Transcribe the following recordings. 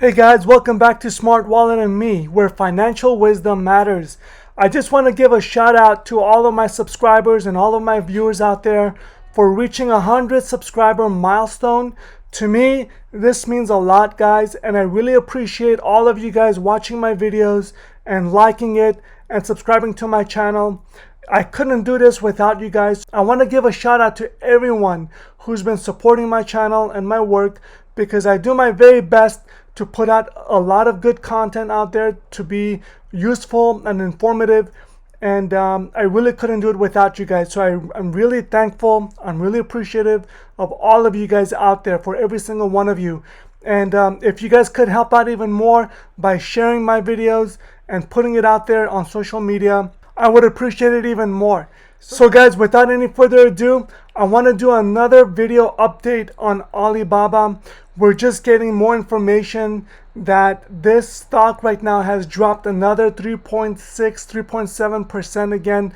Hey guys, welcome back to Smart Wallet and Me, where financial wisdom matters. I just want to give a shout out to all of my subscribers and all of my viewers out there for reaching 100 subscriber milestone. To me, this means a lot, guys, and I really appreciate all of you guys watching my videos and liking it and subscribing to my channel. I couldn't do this without you guys. I want to give a shout out to everyone who's been supporting my channel and my work, because I do my very best to put out a lot of good content out there to be useful and informative, and I really couldn't do it without you guys. So I'm really thankful. I'm really appreciative of all of you guys out there, for every single one of you. And if you guys could help out even more by sharing my videos and putting it out there on social media, I would appreciate it even more. So guys, without any further ado, I want to do another video update on Alibaba. We're just getting more information that this stock right now has dropped another 3.7% again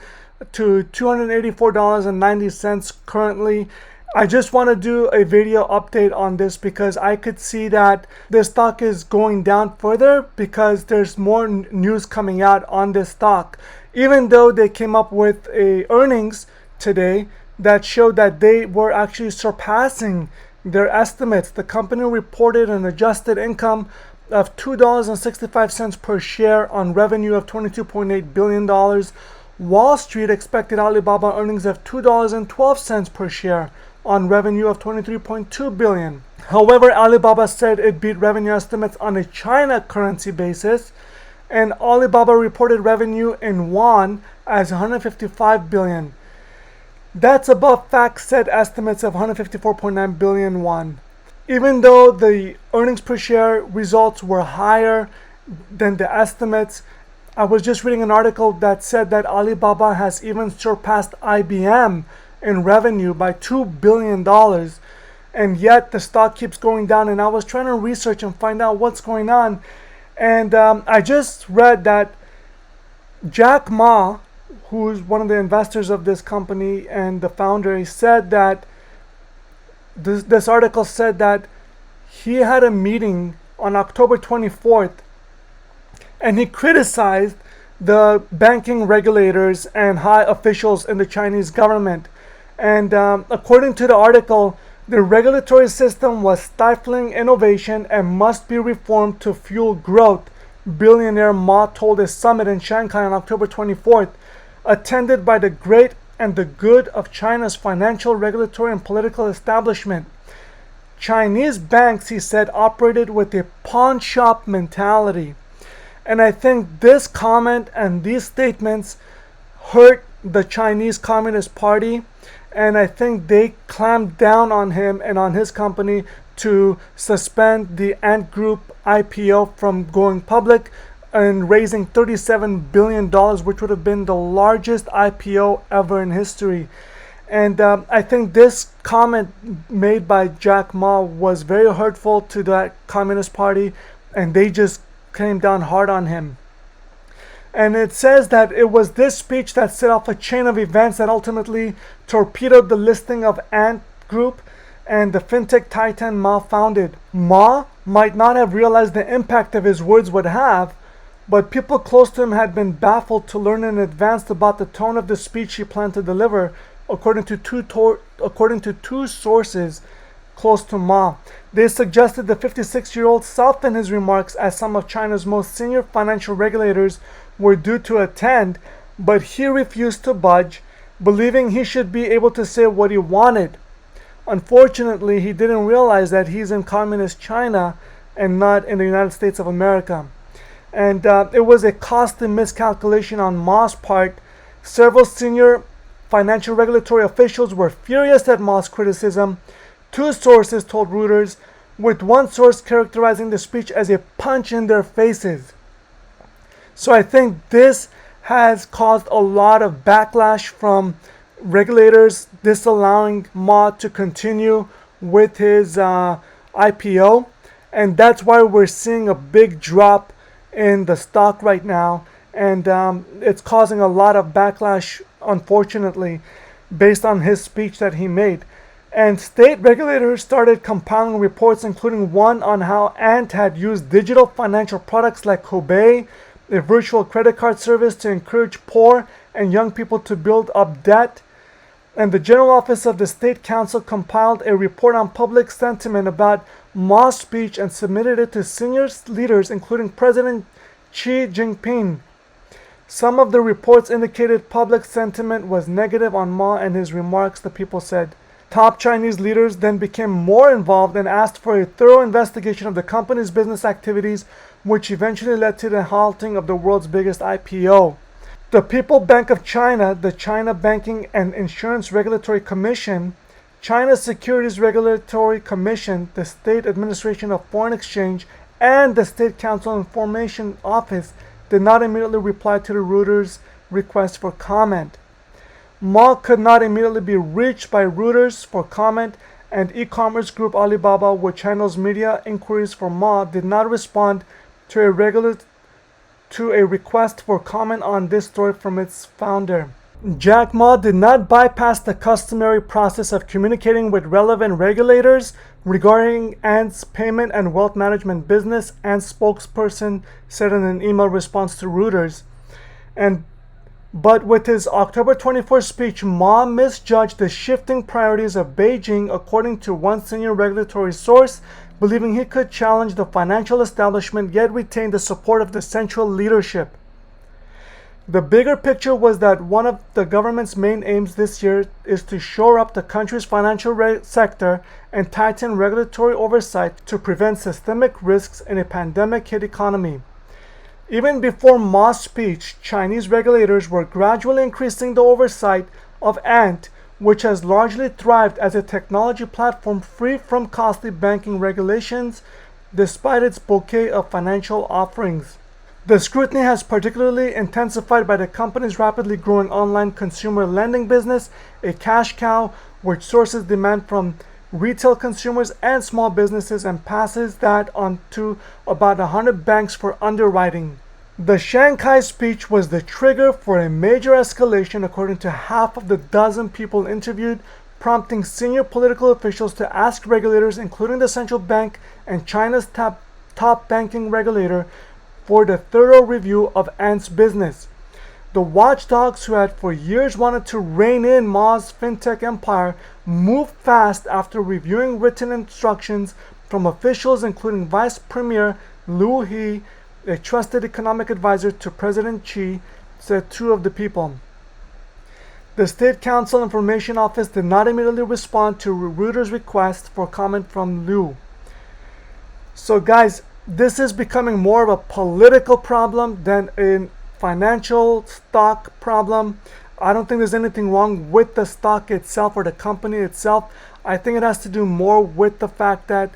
to $284.90 currently. I just want to do a video update on this because I could see that this stock is going down further because there's more news coming out on this stock. Even though they came up with earnings today that showed that they were actually surpassing their estimates. The company reported an adjusted income of $2.65 per share on revenue of $22.8 billion. Wall Street expected Alibaba earnings of $2.12 per share on revenue of $23.2 billion. However, Alibaba said it beat revenue estimates on a China currency basis, and Alibaba reported revenue in won as 155 billion. That's above FactSet estimates of 154.9 billion won. Even though the earnings per share results were higher than the estimates, I was just reading an article that said that Alibaba has even surpassed IBM in revenue by $2 billion, and yet the stock keeps going down. And I was trying to research and find out what's going on, and I just read that Jack Ma, who's one of the investors of this company and the founder, he said that this article said that he had a meeting on October 24th, and he criticized the banking regulators and high officials in the Chinese government. And according to the article, the regulatory system was stifling innovation and must be reformed to fuel growth, billionaire Ma told a summit in Shanghai on October 24th, attended by the great and the good of China's financial, regulatory, and political establishment. Chinese banks, he said, operated with a pawn shop mentality. And I think this comment and these statements hurt the Chinese Communist Party, and I think they clamped down on him and on his company to suspend the Ant Group IPO from going public and raising $37 billion, which would have been the largest IPO ever in history. And I think this comment made by Jack Ma was very hurtful to that Communist Party, and they just came down hard on him. And it says that it was this speech that set off a chain of events that ultimately torpedoed the listing of Ant Group and the fintech titan Ma founded. Ma might not have realized the impact of his words would have, but people close to him had been baffled to learn in advance about the tone of the speech he planned to deliver, according to two sources close to Ma. They suggested the 56-year-old softened his remarks as some of China's most senior financial regulators were due to attend, but he refused to budge, believing he should be able to say what he wanted. Unfortunately, he didn't realize that he's in communist China and not in the United States of America. And it was a costly miscalculation on Ma's part. Several senior financial regulatory officials were furious at Ma's criticism. Two sources told Reuters, with one source characterizing the speech as a punch in their faces. So I think this has caused a lot of backlash from regulators disallowing Ma to continue with his IPO. And that's why we're seeing a big drop in the stock right now, and it's causing a lot of backlash, unfortunately, based on his speech that he made. And state regulators started compiling reports, including one on how Ant had used digital financial products like Hubei, a virtual credit card service, to encourage poor and young people to build up debt. And the General Office of the State Council compiled a report on public sentiment about Ma's speech and submitted it to senior leaders, including President Xi Jinping. Some of the reports indicated public sentiment was negative on Ma and his remarks, the people said. Top Chinese leaders then became more involved and asked for a thorough investigation of the company's business activities, which eventually led to the halting of the world's biggest IPO. The People Bank of China, the China Banking and Insurance Regulatory Commission, China's Securities Regulatory Commission, the State Administration of Foreign Exchange, and the State Council Information Office did not immediately reply to the Reuters request for comment. Ma could not immediately be reached by Reuters for comment, and e-commerce group Alibaba, which handles media inquiries for Ma, did not respond to a request for comment on this story from its founder. Jack Ma did not bypass the customary process of communicating with relevant regulators regarding Ant's payment and wealth management business, Ant's spokesperson said in an email response to Reuters. But with his October 24th speech, Ma misjudged the shifting priorities of Beijing, according to one senior regulatory source, believing he could challenge the financial establishment yet retain the support of the central leadership. The bigger picture was that one of the government's main aims this year is to shore up the country's financial sector and tighten regulatory oversight to prevent systemic risks in a pandemic-hit economy. Even before Ma's speech, Chinese regulators were gradually increasing the oversight of Ant, which has largely thrived as a technology platform free from costly banking regulations, despite its bouquet of financial offerings. The scrutiny has particularly intensified by the company's rapidly growing online consumer lending business, a cash cow which sources demand from retail consumers and small businesses and passes that on to about 100 banks for underwriting. The Shanghai speech was the trigger for a major escalation, according to half of the dozen people interviewed, prompting senior political officials to ask regulators, including the central bank and China's top banking regulator, for the thorough review of Ant's business. The watchdogs, who had for years wanted to rein in Ma's fintech empire, moved fast after reviewing written instructions from officials, including Vice Premier Liu He, a trusted economic advisor to President Xi, said two of the people. The State Council Information Office did not immediately respond to Reuters' request for comment from Liu. So guys, this is becoming more of a political problem than a financial stock problem. I don't think there's anything wrong with the stock itself or the company itself. I think it has to do more with the fact that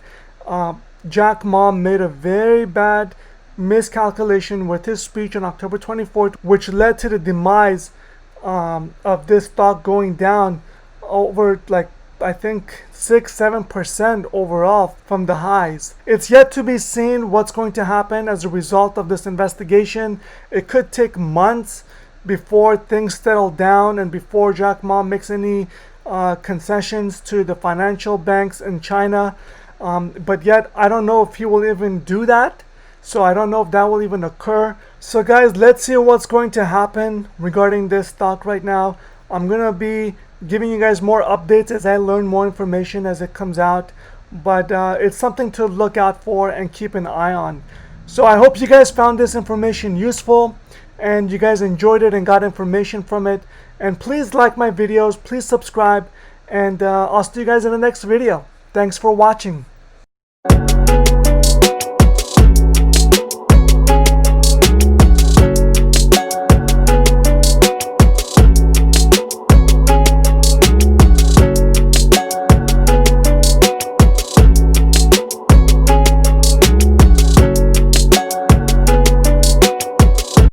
Jack Ma made a very bad miscalculation with his speech on October 24th, which led to the demise of this stock going down over I think 6-7% overall from the highs. It's yet to be seen what's going to happen as a result of this investigation. It could take months before things settle down and before Jack Ma makes any concessions to the financial banks in China. But yet, I don't know if he will even do that. So I don't know if that will even occur. So guys, let's see what's going to happen regarding this stock right now. I'm going to be giving you guys more updates as I learn more information as it comes out. But it's something to look out for and keep an eye on. So I hope you guys found this information useful and you guys enjoyed it and got information from it. And please like my videos, please subscribe, and I'll see you guys in the next video. Thanks for watching.